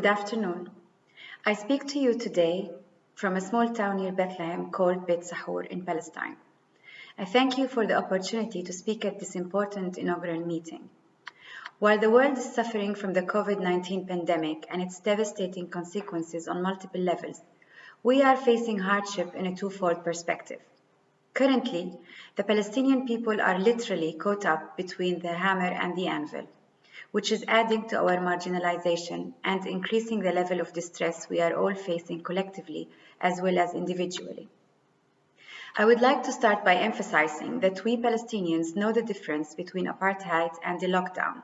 Good afternoon. I speak to you today from a small town near Bethlehem called Beit Sahour in Palestine. I thank you for the opportunity to speak at this important inaugural meeting. While the world is suffering from the COVID-19 pandemic and its devastating consequences on multiple levels, we are facing hardship in a twofold perspective. Currently, the Palestinian people are literally caught up between the hammer and the anvil, which is adding to our marginalization and increasing the level of distress we are all facing collectively as well as individually. I would like to start by emphasizing that we Palestinians know the difference between apartheid and the lockdown.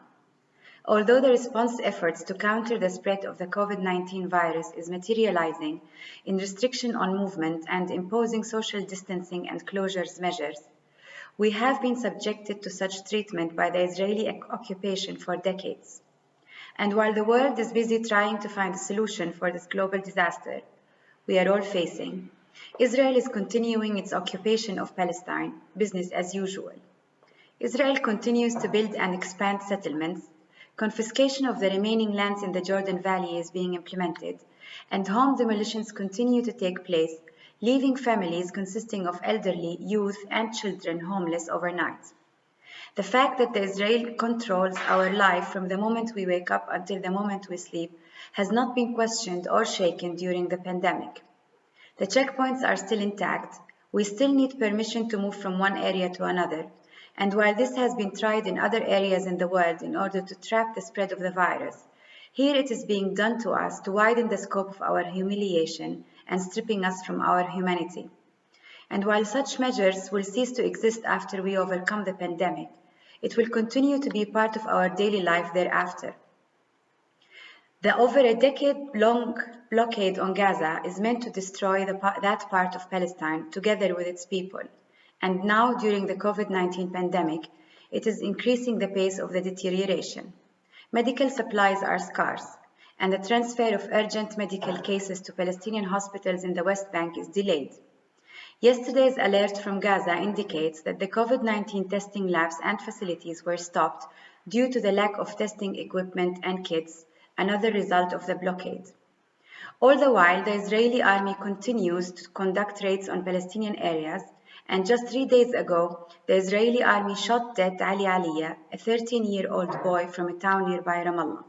Although the response efforts to counter the spread of the COVID-19 virus is materializing in restriction on movement and imposing social distancing and closures measures, we have been subjected to such treatment by the Israeli occupation for decades. And while the world is busy trying to find a solution for this global disaster we are all facing, Israel is continuing its occupation of Palestine, business as usual. Israel continues to build and expand settlements, confiscation of the remaining lands in the Jordan Valley is being implemented, and home demolitions continue to take place, leaving families consisting of elderly, youth, and children homeless overnight. The fact that Israel controls our life from the moment we wake up until the moment we sleep has not been questioned or shaken during the pandemic. The checkpoints are still intact. We still need permission to move from one area to another. And while this has been tried in other areas in the world in order to trap the spread of the virus, here it is being done to us to widen the scope of our humiliation and stripping us from our humanity. And while such measures will cease to exist after we overcome the pandemic, it will continue to be part of our daily life thereafter. The over a decade-long blockade on Gaza is meant to destroy that part of Palestine together with its people. And now, during the COVID-19 pandemic, it is increasing the pace of the deterioration. Medical supplies are scarce, and the transfer of urgent medical cases to Palestinian hospitals in the West Bank is delayed. Yesterday's alert from Gaza indicates that the COVID-19 testing labs and facilities were stopped due to the lack of testing equipment and kits, another result of the blockade. All the while, the Israeli army continues to conduct raids on Palestinian areas, and just 3 days ago, the Israeli army shot dead Ali Aliyah, a 13-year-old boy from a town nearby Ramallah.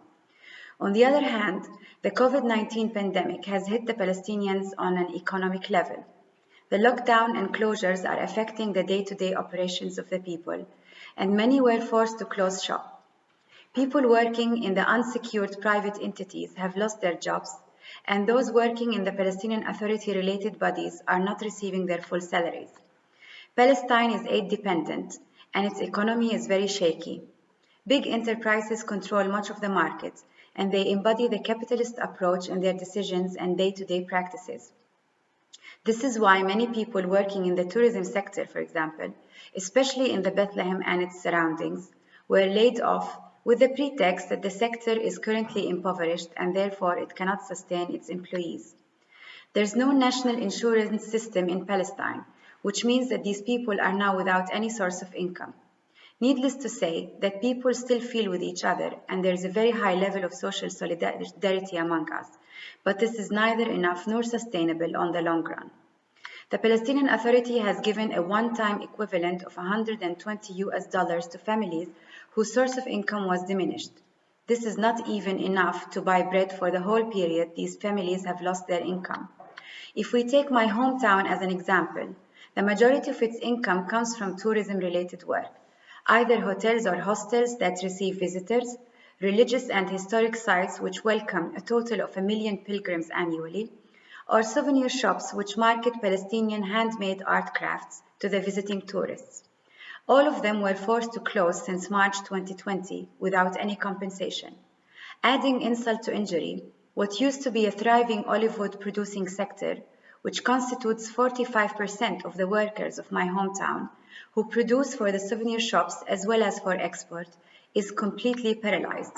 On the other hand, the COVID-19 pandemic has hit the Palestinians on an economic level. The lockdown and closures are affecting the day-to-day operations of the people, and many were forced to close shop. People working in the unsecured private entities have lost their jobs, and those working in the Palestinian Authority-related bodies are not receiving their full salaries. Palestine is aid-dependent, and its economy is very shaky. Big enterprises control much of the market, and they embody the capitalist approach in their decisions and day-to-day practices. This is why many people working in the tourism sector, for example, especially in the Bethlehem and its surroundings, were laid off with the pretext that the sector is currently impoverished and therefore it cannot sustain its employees. There's no national insurance system in Palestine, which means that these people are now without any source of income. Needless to say that people still feel with each other and there is a very high level of social solidarity among us, but this is neither enough nor sustainable on the long run. The Palestinian Authority has given a one-time equivalent of $120 to families whose source of income was diminished. This is not even enough to buy bread for the whole period these families have lost their income. If we take my hometown as an example, the majority of its income comes from tourism-related work, either hotels or hostels that receive visitors, religious and historic sites which welcome a total of 1 million pilgrims annually, or souvenir shops which market Palestinian handmade art crafts to the visiting tourists. All of them were forced to close since March 2020 without any compensation. Adding insult to injury, what used to be a thriving olive wood producing sector, which constitutes 45% of the workers of my hometown, who produce for the souvenir shops as well as for export, is completely paralyzed.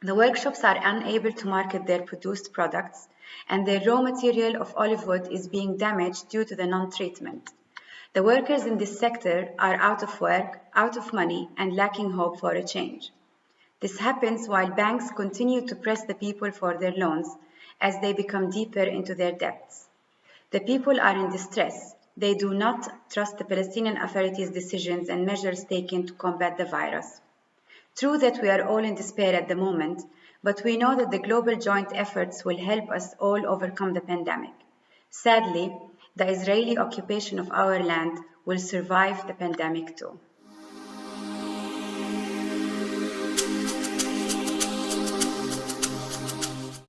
The workshops are unable to market their produced products, and their raw material of olive wood is being damaged due to the non-treatment. The workers in this sector are out of work, out of money, and lacking hope for a change. This happens while banks continue to press the people for their loans as they become deeper into their debts. The people are in distress. They do not trust the Palestinian Authority's decisions and measures taken to combat the virus. True that we are all in despair at the moment, but we know that the global joint efforts will help us all overcome the pandemic. Sadly, the Israeli occupation of our land will survive the pandemic too.